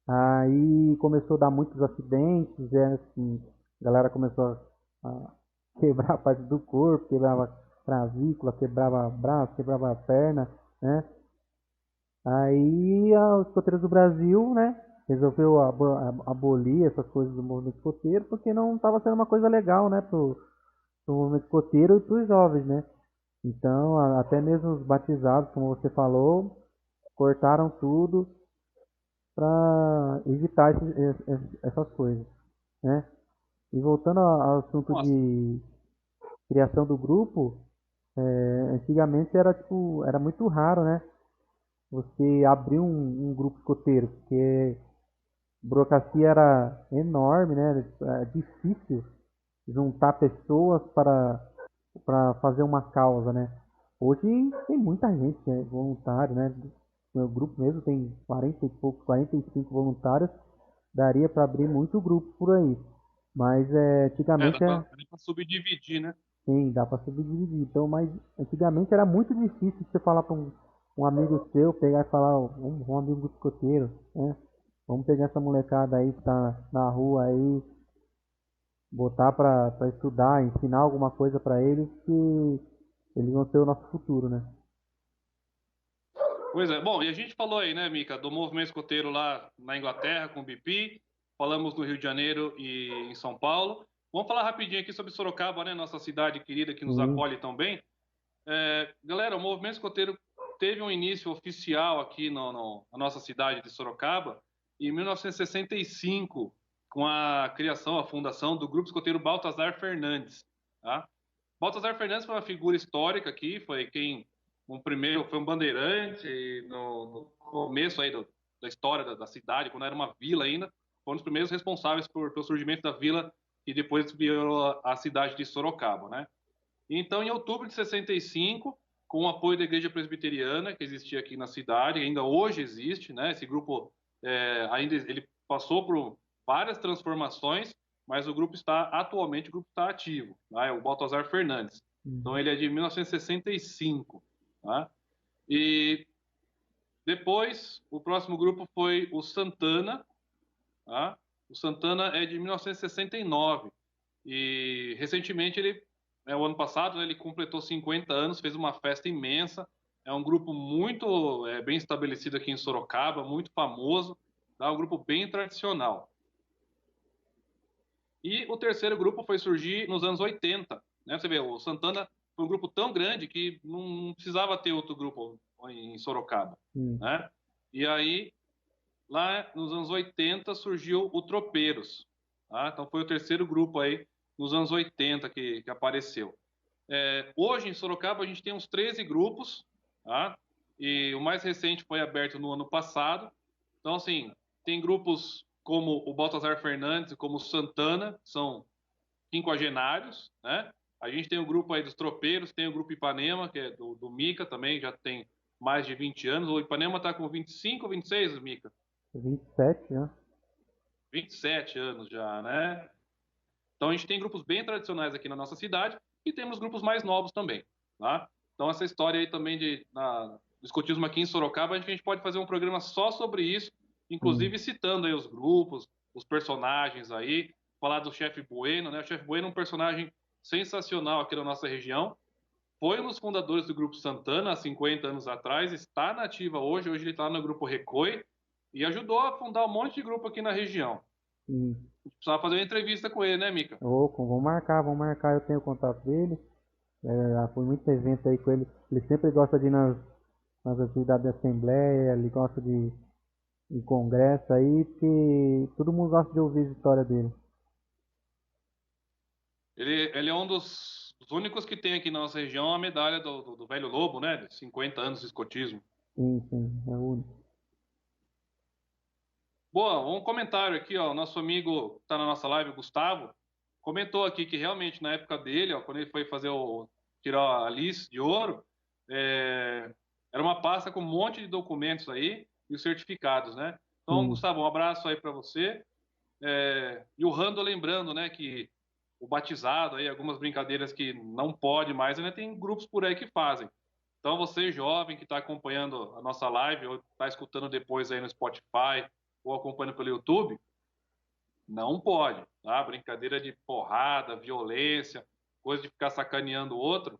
Aí começou a dar muitos acidentes, assim, a galera começou a quebrar a parte do corpo, quebrava clavícula, quebrava braço, quebrava perna, né? Aí os escoteiros do Brasil, né, resolveu abolir essas coisas do movimento escoteiro porque não estava sendo uma coisa legal, né, pro movimento escoteiro e pros jovens, né? Então, até mesmo os batizados, como você falou, cortaram tudo para evitar essas coisas, né? E voltando ao assunto Nossa, de criação do grupo, antigamente era tipo, era muito raro, né? Você abrir um grupo escoteiro, porque a burocracia era enorme, né? Era difícil juntar pessoas para fazer uma causa, né? Hoje tem muita gente que é voluntário, né? O meu grupo mesmo tem 40 e poucos, 45 voluntários, daria para abrir muito grupo por aí. Mas dá antigamente pra subdividir, né? sim, dá para subdividir. Então, mas antigamente era muito difícil você falar para um amigo seu, pegar e falar, ó, um amigo escoteiro, né? Vamos pegar essa molecada aí que tá na rua aí, botar para estudar, ensinar alguma coisa para eles que eles vão ser o nosso futuro, né? Pois é. Bom, e a gente falou aí, né, Mica, do movimento escoteiro lá na Inglaterra com o BP, falamos no Rio de Janeiro e em São Paulo. Vamos falar rapidinho aqui sobre Sorocaba, né, nossa cidade querida que nos Sim, acolhe tão bem. Galera, o movimento escoteiro teve um início oficial aqui na nossa cidade de Sorocaba em 1965, com a criação, a fundação do Grupo Escoteiro Baltazar Fernandes, tá? Baltazar Fernandes foi uma figura histórica aqui, foi quem foi um bandeirante no começo aí da história da cidade, quando era uma vila ainda, foi um dos primeiros responsáveis pelo surgimento da vila e depois virou a cidade de Sorocaba, né? Então, em outubro de 65, com o apoio da Igreja Presbiteriana, que existia aqui na cidade, ainda hoje existe, né? Esse grupo ainda ele passou por várias transformações, mas atualmente o grupo está ativo, tá? É o Baltazar Fernandes. Então, uhum, ele é de 1965, tá? E depois, o próximo grupo foi o Santana, tá? O Santana é de 1969 e recentemente o ano passado, né, ele completou 50 anos, fez uma festa imensa. É um grupo muito bem estabelecido aqui em Sorocaba, muito famoso, tá? Um grupo bem tradicional. E o terceiro grupo foi surgir nos anos 80, né? Você vê, o Santana foi um grupo tão grande que não precisava ter outro grupo em Sorocaba, sim. né? E aí, lá nos anos 80, surgiu o Tropeiros, tá? Então foi o terceiro grupo aí nos anos 80 que apareceu. Hoje em Sorocaba a gente tem uns 13 grupos, tá? E o mais recente foi aberto no ano passado. Então, assim, tem grupos como o Baltazar Fernandes e como o Santana, que são quinquagenários, né? A gente tem o grupo aí dos tropeiros, tem o grupo Ipanema, que é do Mica também, já tem mais de 20 anos. O Ipanema está com 25 ou 26, Mica? 27, né? 27 anos já, né? Então a gente tem grupos bem tradicionais aqui na nossa cidade e temos grupos mais novos também, tá? Então essa história aí também do escotismo aqui em Sorocaba, a gente pode fazer um programa só sobre isso, Sim. inclusive citando aí os grupos, os personagens aí, falar do Chefe Bueno, né? O Chefe Bueno é um personagem sensacional aqui na nossa região. Foi um dos fundadores do Grupo Santana há 50 anos atrás, está na ativa hoje ele está no Grupo Recoi e ajudou a fundar um monte de grupo aqui na região. Sim. A gente precisava fazer uma entrevista com ele, né, Mica? Vamos marcar, eu tenho o contato dele. Já fui muito evento aí com ele. Ele sempre gosta de ir nas atividades da Assembleia, ele gosta de ir em congresso aí, porque todo mundo gosta de ouvir a história dele. Ele é um dos únicos que tem aqui na nossa região a medalha do Velho Lobo, né? De 50 anos de escotismo. Sim, é o único. Boa, um comentário aqui, ó. Nosso amigo que está na nossa live, o Gustavo, comentou aqui que realmente na época dele, ó, quando ele foi tirar a lista de ouro, é, era uma pasta com um monte de documentos aí e os certificados, né? Então, Sim, Gustavo, um abraço aí para você. E o Rando lembrando, né, que o batizado aí, algumas brincadeiras que não pode mais, ainda tem grupos por aí que fazem. Então você jovem que está acompanhando a nossa live ou está escutando depois aí no Spotify ou acompanhando pelo YouTube, não pode, tá? Brincadeira de porrada, violência, coisa de ficar sacaneando o outro,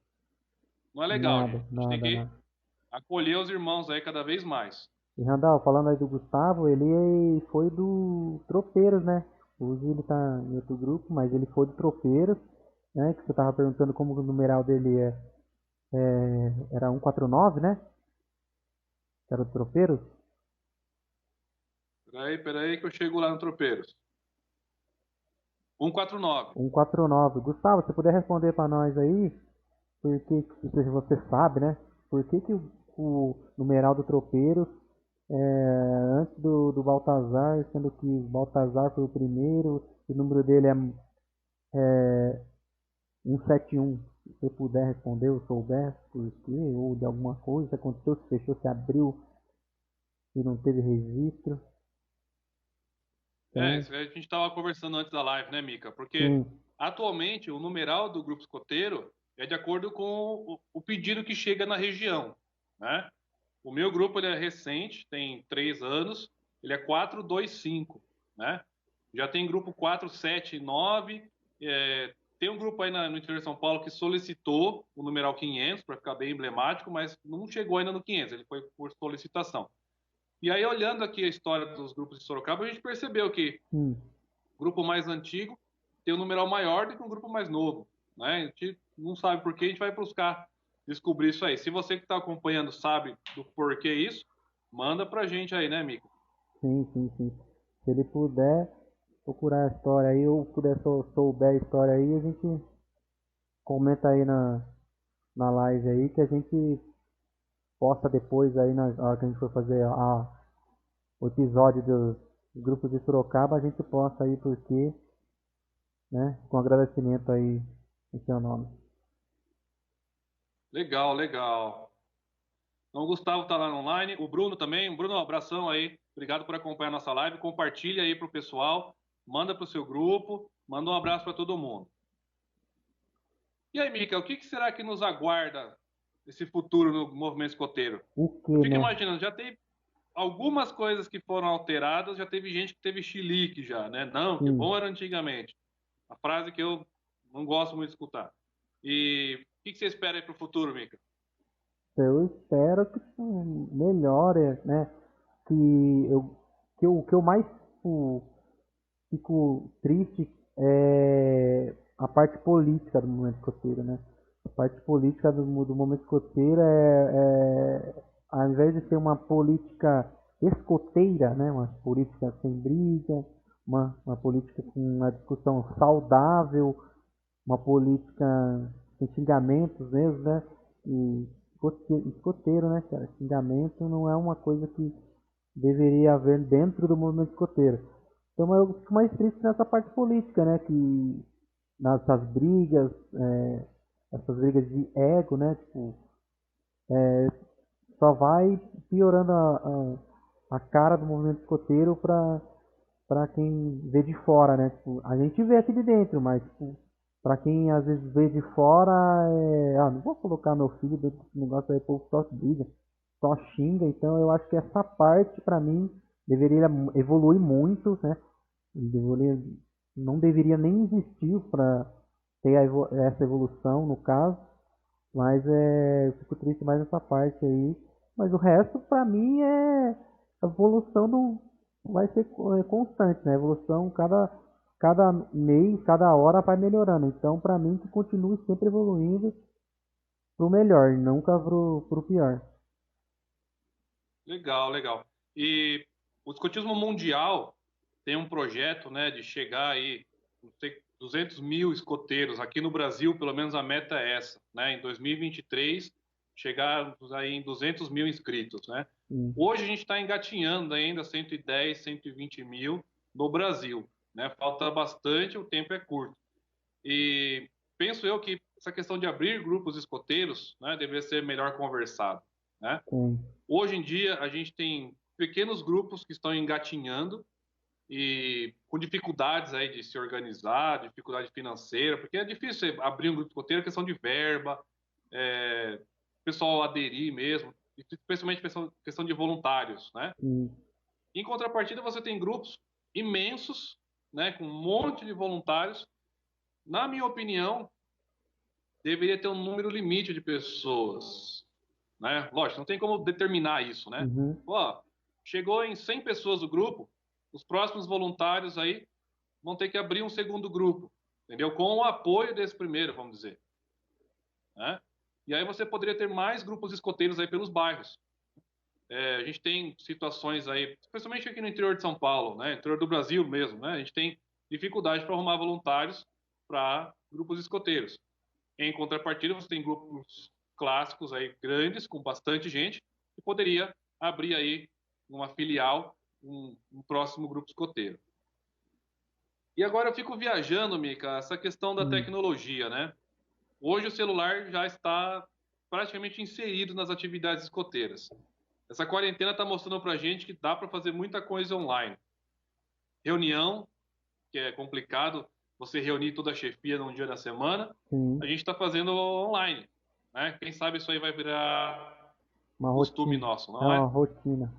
não é legal, gente. nada, A gente tem nada, que nada. acolher os irmãos aí cada vez mais. E Randall, falando aí do Gustavo, ele foi do Tropeiros, né? Hoje ele tá em outro grupo, mas ele foi do Tropeiros, né? Que você tava perguntando como o numeral dele era 149, né? Que era do Tropeiros. Peraí que eu chego lá no Tropeiros. 149. 149. Gustavo, se puder responder para nós aí, porque se você sabe, né? Por que o numeral do Tropeiros antes do Baltazar, sendo que o Baltazar foi o primeiro, o número dele é 171. Se você puder responder ou souber por quê, ou de alguma coisa que aconteceu, se fechou, se abriu e não teve registro. Então, Isso a gente estava conversando antes da live, né, Mica? Porque sim, atualmente o numeral do grupo escoteiro é de acordo com o pedido que chega na região, né? O meu grupo ele é recente, tem 3 anos, ele é 425, né? Já tem grupo 479, tem um grupo aí no interior de São Paulo que solicitou o numeral 500 para ficar bem emblemático, mas não chegou ainda no 500, ele foi por solicitação. E aí, olhando aqui a história dos grupos de Sorocaba, a gente percebeu que sim, o grupo mais antigo tem um numeral maior do que um grupo mais novo, né? A gente não sabe por que, a gente vai buscar descobrir isso aí. Se você que está acompanhando sabe do porquê isso, manda pra gente aí, né, Mico? sim. Se ele puder procurar a história aí, ou puder souber a história aí, a gente comenta aí na live aí, que a gente posta depois aí na hora que a gente for fazer o episódio dos grupos de Sorocaba, a gente posta aí porque, né, com agradecimento aí em seu nome. Legal, legal. Então, o Gustavo tá lá online, o Bruno também. Bruno, um abração aí. Obrigado por acompanhar a nossa live. Compartilha aí pro pessoal, manda pro seu grupo, manda um abraço para todo mundo. E aí, Mica, o que será que nos aguarda esse futuro no movimento escoteiro? O Eu que, fico né? imaginando, já teve algumas coisas que foram alteradas, já teve gente que teve chilique já, né? Não, que Sim, bom era antigamente. A frase que eu não gosto muito de escutar. E o que você espera aí para o futuro, Mica? eu espero que melhore, né? Que que eu mais fico triste é a parte política do momento escoteiro, né? A parte política do momento escoteiro ao invés de ser uma política escoteira, né? Uma política sem briga, uma política com uma discussão saudável, uma política sem xingamentos mesmo, né? E escoteiro, né, cara? Xingamento não é uma coisa que deveria haver dentro do movimento escoteiro. Então eu fico mais triste nessa parte política, né? Que nessas brigas, essas brigas de ego, né? Tipo, só vai piorando a cara do movimento escoteiro pra quem vê de fora, né? Tipo, a gente vê aqui de dentro, mas tipo, pra quem às vezes vê de fora, não vou colocar meu filho dentro desse negócio aí, o povo só briga, só xinga, então eu acho que essa parte pra mim deveria evoluir muito, né? Deveria, não deveria nem existir pra ter essa evolução no caso, mas eu fico triste mais nessa parte aí. Mas o resto, pra mim, a evolução do, vai ser constante, né? A evolução, cada mês, cada hora vai melhorando. Então, pra mim, que continue sempre evoluindo pro melhor, nunca pro pior. Legal, legal. E o escotismo mundial tem um projeto, né, de chegar aí, não sei, 200 mil escoteiros. Aqui no Brasil, pelo menos a meta é essa, né? Em 2023, chegarmos aí em 200 mil inscritos, né? Sim. Hoje a gente está engatinhando ainda 110, 120 mil no Brasil, né? Falta bastante, o tempo é curto. E penso eu que essa questão de abrir grupos escoteiros, né, deveria ser melhor conversado, né? Sim. Hoje em dia, a gente tem pequenos grupos que estão engatinhando e com dificuldades aí de se organizar, dificuldade financeira, porque é difícil você abrir um grupo escoteiro, questão de verba, pessoal aderir mesmo, especialmente questão de voluntários, né? Sim. Em contrapartida, você tem grupos imensos, né, com um monte de voluntários. Na minha opinião, deveria ter um número limite de pessoas, né? Lógico, não tem como determinar isso, né? Uhum. Pô, chegou em 100 pessoas o grupo, os próximos voluntários aí vão ter que abrir um segundo grupo, entendeu? Com o apoio desse primeiro, vamos dizer, né? E aí você poderia ter mais grupos escoteiros aí pelos bairros. A gente tem situações aí, especialmente aqui no interior de São Paulo, né? Interior do Brasil mesmo, né? A gente tem dificuldade para arrumar voluntários para grupos escoteiros. Em contrapartida, você tem grupos clássicos aí grandes, com bastante gente, que poderia abrir aí uma filial, um próximo grupo escoteiro. E agora eu fico viajando, Mica, essa questão da Sim. tecnologia, né? Hoje o celular já está praticamente inserido nas atividades escoteiras. Essa quarentena está mostrando para a gente que dá para fazer muita coisa online. Reunião, que é complicado você reunir toda a chefia num dia da semana, Sim. a gente está fazendo online, né? Quem sabe isso aí vai virar Uma costume rotina. nosso, É não é? uma rotina.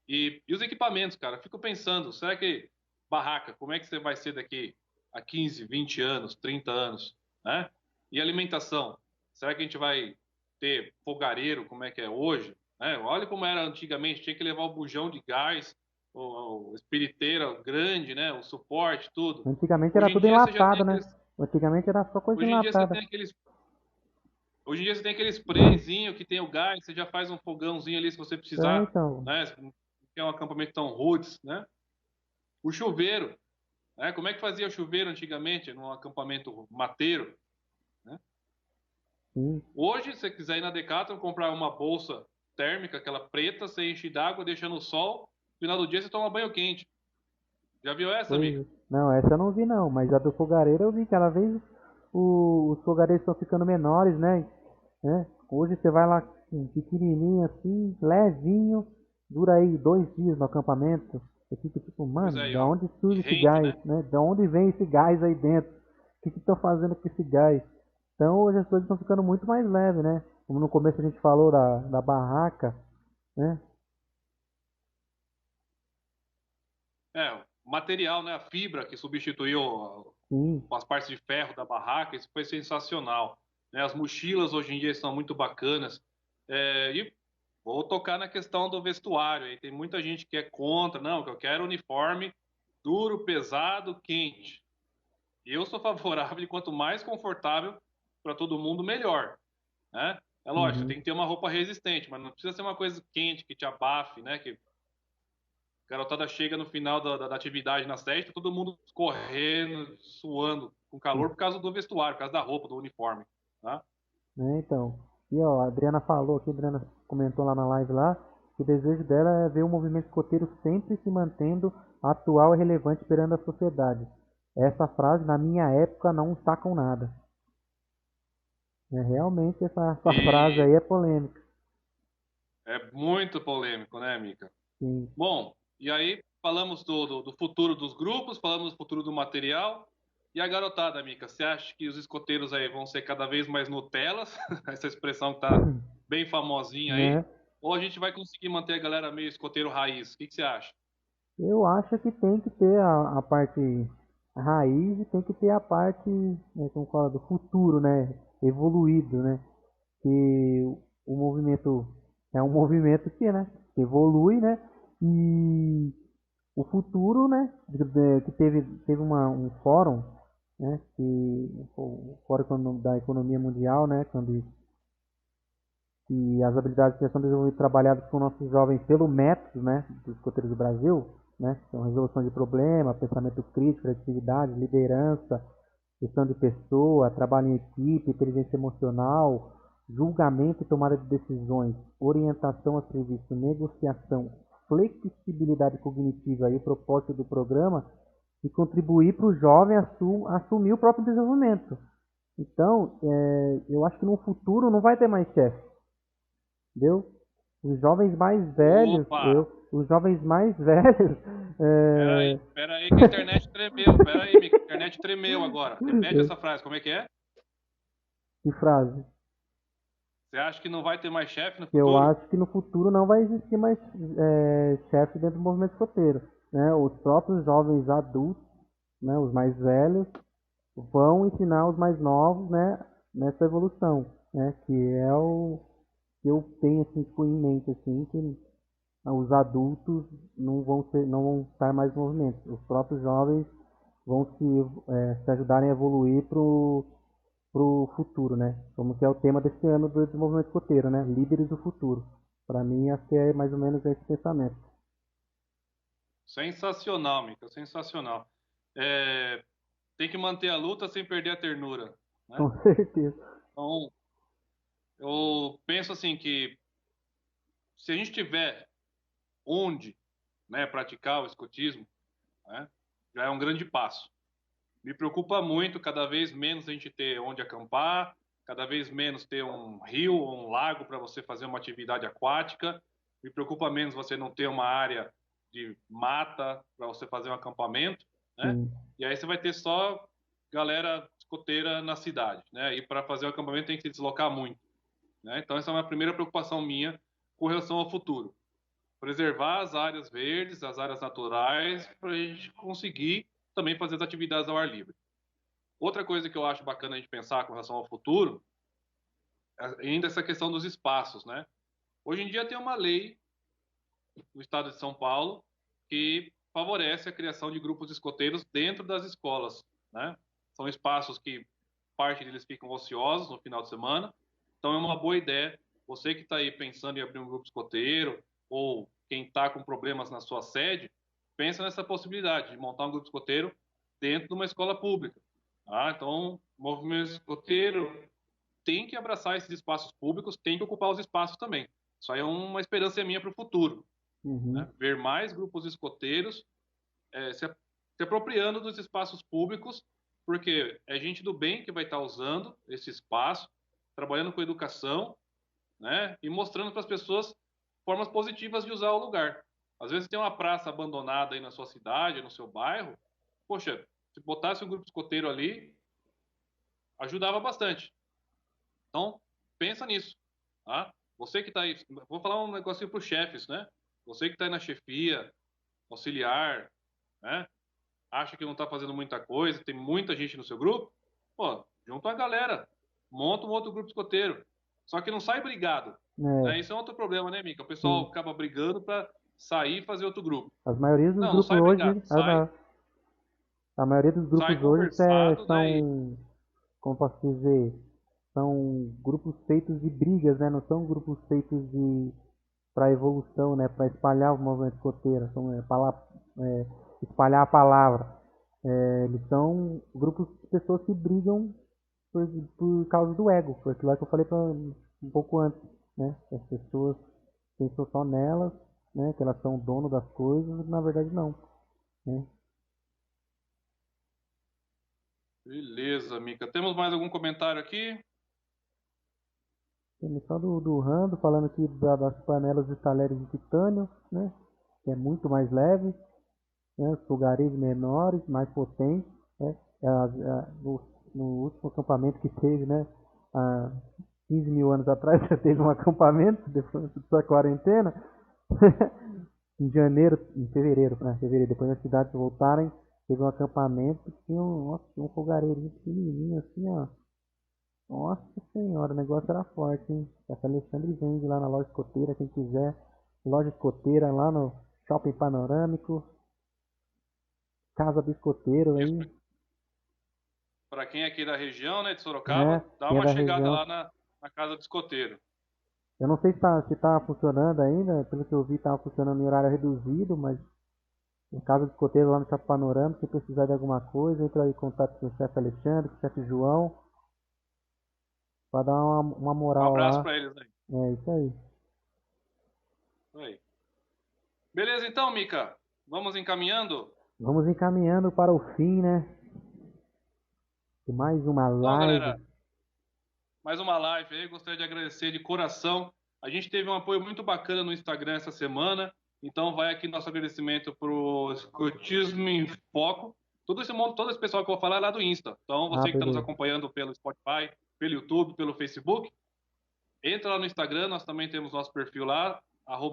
E os equipamentos, cara, fico pensando, será que barraca, como é que você vai ser daqui a 15, 20 anos, 30 anos, né? E alimentação, será que a gente vai ter fogareiro, como é que é hoje? Né? Olha como era antigamente, tinha que levar o bujão de gás, o espiriteira grande, né? O suporte, tudo. Antigamente era Hoje em tudo dia você já tem enlatado, né? aqueles, Antigamente era só coisa hoje em dia você enlatada. tem aqueles, hoje em dia você tem aquele sprayzinho que tem o gás, você já faz um fogãozinho ali se você precisar, Então, né? Que é um acampamento tão roots, né? O chuveiro, né? Como é que fazia o chuveiro antigamente num acampamento mateiro, né? sim. Hoje, se você quiser ir na Decathlon comprar uma bolsa térmica, aquela preta, você enche d'água, deixa no sol, no final do dia você toma banho quente. Já viu essa, Pois amiga? é. Não, essa eu não vi não, mas a do fogareiro eu vi. Cada vez os fogareiros estão ficando menores, né? Hoje você vai lá pequenininho assim, levinho, dura aí 2 dias no acampamento. Você fica tipo, Pois mano, aí, da ó. onde E surge esse rende, gás, né? né? Da onde vem esse gás aí dentro? O que estão fazendo com esse gás? Então hoje as coisas estão ficando muito mais leves, né? Como no começo a gente falou da barraca, né? O material, né? A fibra que substituiu Sim, as partes de ferro da barraca, isso foi sensacional. Né? As mochilas hoje em dia são muito bacanas. E vou tocar na questão do vestuário. Aí tem muita gente que é contra, não, que eu quero uniforme duro, pesado, quente. Eu sou favorável e quanto mais confortável para todo mundo, melhor. Né? É lógico, uhum. tem que ter uma roupa resistente, mas não precisa ser uma coisa quente que te abafe, né? Que a garotada chega no final da atividade na sede, tá todo mundo correndo, suando, com calor por causa do vestuário, por causa da roupa, do uniforme. Tá? Então. E ó, a Adriana falou aqui, a Adriana comentou lá na live lá, que o desejo dela é ver o movimento escoteiro sempre se mantendo atual e relevante perante a sociedade. Essa frase, na minha época, não está com nada. Realmente essa frase E aí é polêmica. É muito polêmico, né, Mica? Sim. Bom, e aí falamos do futuro dos grupos, falamos do futuro do material. E a garotada, Mica, você acha que os escoteiros aí vão ser cada vez mais Nutelas? Essa expressão que tá bem famosinha aí. Né? Ou a gente vai conseguir manter a galera meio escoteiro raiz? O que você acha? Eu acho que tem que ter a parte raiz e tem que ter a parte, né, como fala, do futuro, né? Evoluído, né? Que o movimento é um movimento que evolui, né? E o futuro, né? Que teve um fórum, né? Que o Fórum da Economia Mundial, né? Quando e as habilidades que já são desenvolvidas e trabalhadas por nossos jovens pelo método, né, dos escoteiros do Brasil, né, são resolução de problema, pensamento crítico, criatividade, liderança, gestão de pessoa, trabalho em equipe, inteligência emocional, julgamento e tomada de decisões, orientação a serviço, negociação, flexibilidade cognitiva e o propósito do programa e contribuir para o jovem assumir o próprio desenvolvimento. Então, eu acho que no futuro não vai ter mais chefe. Entendeu? Os jovens mais velhos, Opa! os jovens mais velhos, Pera aí que a internet tremeu. Pera aí, Mica, a internet tremeu agora. Repete essa frase, como é que é? que frase? Você acha que não vai ter mais chefe no Eu futuro? acho que no futuro não vai existir mais chefe dentro do movimento escoteiro, né? Os próprios jovens adultos, né, os mais velhos, vão ensinar os mais novos, né, nessa evolução, né, que é o que eu tenho assim, tipo, em mente assim, que os adultos não vão estar mais no movimento. Os próprios jovens vão se ajudarem a evoluir pro futuro, né? Como que é o tema desse ano do movimento escoteiro, né? Líderes do futuro. Para mim, acho que é mais ou menos esse pensamento. Sensacional, Mica, sensacional. É, tem que manter a luta sem perder a ternura, né? Com certeza. Então, eu penso assim que se a gente tiver onde, né, praticar o escotismo, né, já é um grande passo. Me preocupa muito cada vez menos a gente ter onde acampar, cada vez menos ter um rio ou um lago para você fazer uma atividade aquática. Me preocupa menos você não ter uma área de mata para você fazer um acampamento, né? Sim. E aí você vai ter só galera escoteira na cidade, né? E para fazer o acampamento tem que se deslocar muito, né? Então essa é uma primeira preocupação minha com relação ao futuro. Preservar as áreas verdes, as áreas naturais, para a gente conseguir também fazer as atividades ao ar livre. Outra coisa que eu acho bacana a gente pensar com relação ao futuro é ainda essa questão dos espaços, né? Hoje em dia tem uma lei no estado de São Paulo que favorece a criação de grupos escoteiros dentro das escolas, né? São espaços que parte deles ficam ociosos no final de semana, então é uma boa ideia. Você que está aí pensando em abrir um grupo escoteiro ou quem está com problemas na sua sede, pensa nessa possibilidade de montar um grupo escoteiro dentro de uma escola pública. Ah, então, o movimento escoteiro tem que abraçar esses espaços públicos, tem que ocupar os espaços também. Isso aí é uma esperança minha para o futuro, Uhum. né? Ver mais grupos escoteiros se apropriando dos espaços públicos, porque é gente do bem que vai estar usando esse espaço, trabalhando com educação, né? E mostrando para as pessoas formas positivas de usar o lugar. Às vezes tem uma praça abandonada aí na sua cidade, no seu bairro. Poxa, se botasse um grupo escoteiro ali, ajudava bastante. Então, pensa nisso, tá? Você que está aí, vou falar um negocinho para os chefes, né? Você que está aí na chefia, auxiliar, né? Acha que não está fazendo muita coisa, tem muita gente no seu grupo, pô, junta uma galera, monta um outro grupo escoteiro. Só que não sai brigado, né? É, Isso é outro problema, né, Mica? O pessoal sim. acaba brigando para sair e fazer outro grupo. As maiorias dos Não, não grupos sai brigado, hoje, sai, a maioria dos sai grupos hoje conversado, né? E são, como posso dizer, são grupos feitos de brigas, né? Não são grupos feitos de para evolução, né? Para espalhar o movimento escoteiro, é, espalhar a palavra. Eles são grupos de pessoas que brigam por causa do ego, foi aquilo lá que eu falei um pouco antes, né? As pessoas pensam só nelas, né? Que elas são o dono das coisas, na verdade não, né? beleza, Mica. Temos mais algum comentário aqui? Tem só do Rando falando aqui das panelas e talheres de titânio, né? Que é muito mais leve, né? Os fogareiros menores, mais potentes, né? No último acampamento que teve, né? Há 15 mil anos atrás, já teve um acampamento depois da quarentena. Em janeiro, em fevereiro, depois das cidades voltarem, teve um acampamento que tinha nossa, um fogareirinho pequenininho assim, ó. Nossa senhora, o negócio era forte, hein? Essa Alexandre vende lá na loja escoteira, quem quiser. Loja escoteira lá no Shopping Panorâmico, Casa do Escoteiro Isso, aí, para quem é aqui da região, né, de né? Sorocaba, dá Quem é uma da chegada região. lá na casa do escoteiro. Eu não sei se tá funcionando ainda, pelo que eu vi tava funcionando em horário reduzido, mas em Casa do Escoteiro lá no Shopping Panorâmico, se precisar de alguma coisa, entra aí em contato com o chefe Alexandre, com o chefe João, para dar uma Um moral abraço lá. para eles aí. É isso aí. Aí. Beleza, então, Mica, vamos encaminhando? Vamos encaminhando para o fim, né? De mais uma Então, live. galera, mais uma live aí, gostaria de agradecer de coração. A gente teve um apoio muito bacana no Instagram essa semana, então vai aqui nosso agradecimento pro Escotismo em Foco. Todo esse pessoal que eu vou falar é lá do Insta. Então, Ah, você que está nos beleza. acompanhando pelo Spotify, pelo YouTube, pelo Facebook, entra lá no Instagram, nós também temos nosso perfil lá,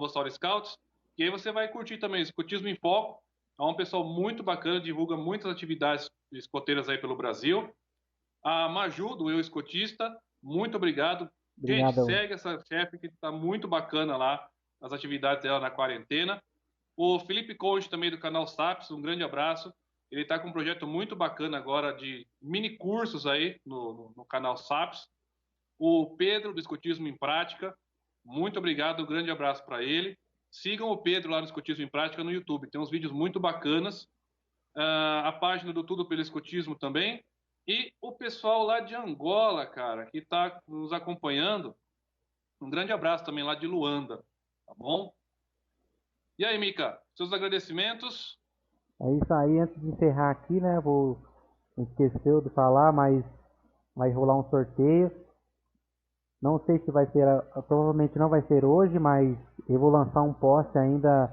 @SolarScouts, e aí você vai curtir também Escotismo em Foco. É um pessoal muito bacana, divulga muitas atividades escoteiras aí pelo Brasil. A Maju, do Eu Escotista, muito obrigado. Gente, Obrigadão. segue essa chefe que está muito bacana lá, as atividades dela na quarentena. O Felipe Conde, também do canal SAPS, um grande abraço. Ele está com um projeto muito bacana agora de mini cursos aí no canal SAPS. O Pedro, do Escotismo em Prática, muito obrigado, um grande abraço para ele. Sigam o Pedro lá no Escotismo em Prática no YouTube, tem uns vídeos muito bacanas. A página do Tudo pelo Escotismo também. E o pessoal lá de Angola, cara, que está nos acompanhando, um grande abraço também lá de Luanda, tá bom? E aí, Mica, seus agradecimentos? É isso aí, antes de encerrar aqui, né? Vou esqueceu de falar, mas vai rolar um sorteio. Não sei se vai ser, provavelmente não vai ser hoje, mas eu vou lançar um post ainda,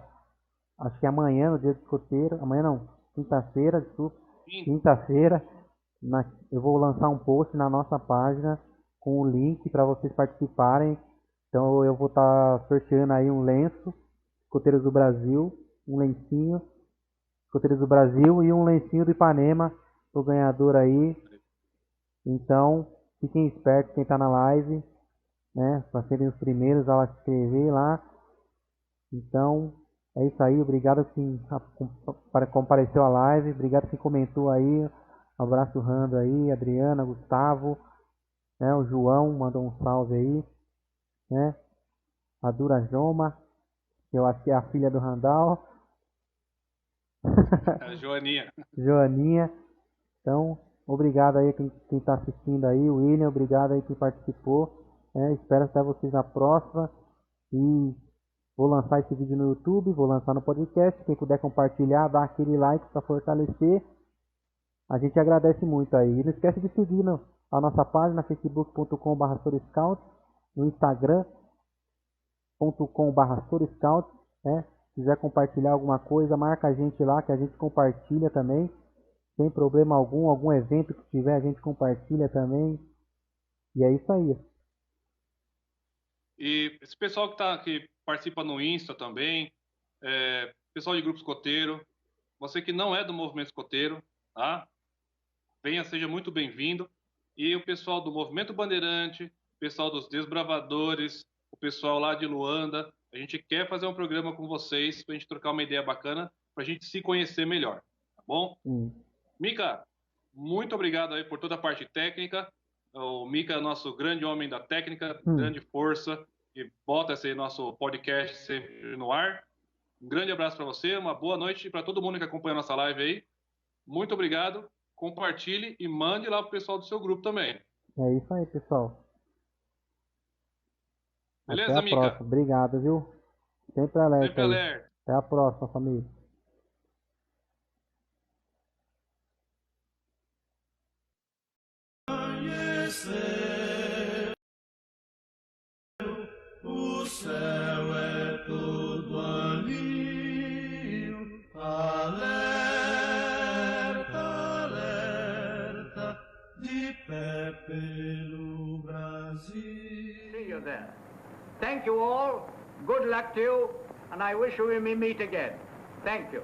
acho que amanhã, no dia do escoteiro. Amanhã não, quinta-feira, desculpa. Sim, Quinta-feira, eu vou lançar um post na nossa página com o link para vocês participarem. Então eu vou estar sorteando aí um lenço, Escoteiros do Brasil, um lencinho, Escoteiros do Brasil e um lencinho do Ipanema pro ganhador aí. Então, fiquem espertos quem tá na live, né? Para serem os primeiros a se inscrever lá. Então, é isso aí. Obrigado quem compareceu à live. Obrigado quem comentou aí. Um abraço Rando aí, Adriana, Gustavo, né? O João mandou um salve aí, né? A Dura Joma, que eu acho que é a filha do Randall. a Joaninha. Joaninha. Então, obrigado aí quem está assistindo aí. William, obrigado aí quem participou. Espero até vocês na próxima. E vou lançar esse vídeo no YouTube, vou lançar no podcast. Quem puder compartilhar, dá aquele like para fortalecer. A gente agradece muito aí. E não esquece de seguir a nossa página, facebook.com/sorescout, no instagram.com/sorescout, né? Se quiser compartilhar alguma coisa, marca a gente lá que a gente compartilha também. Sem problema algum evento que tiver, a gente compartilha também. E é isso aí. E esse pessoal que participa no Insta também, pessoal de grupo escoteiro, você que não é do movimento escoteiro, tá? Venha, seja muito bem-vindo. E o pessoal do Movimento Bandeirante, o pessoal dos Desbravadores, o pessoal lá de Luanda, a gente quer fazer um programa com vocês para a gente trocar uma ideia bacana, para a gente se conhecer melhor, tá bom? Hum. Mica, muito obrigado aí por toda a parte técnica. O Mica é nosso grande homem da técnica, Hum. grande força, e bota esse nosso podcast sempre no ar. Um grande abraço para você, uma boa noite para todo mundo que acompanha a nossa live aí. Muito obrigado. Compartilhe e mande lá pro pessoal do seu grupo também. É isso aí, pessoal. Até Beleza, a Mica? próxima. Obrigado, viu? Sempre alerta Sempre aí. alerta. Até a próxima, família. Thank you all. Good luck to you. And I wish we may meet again. Thank you.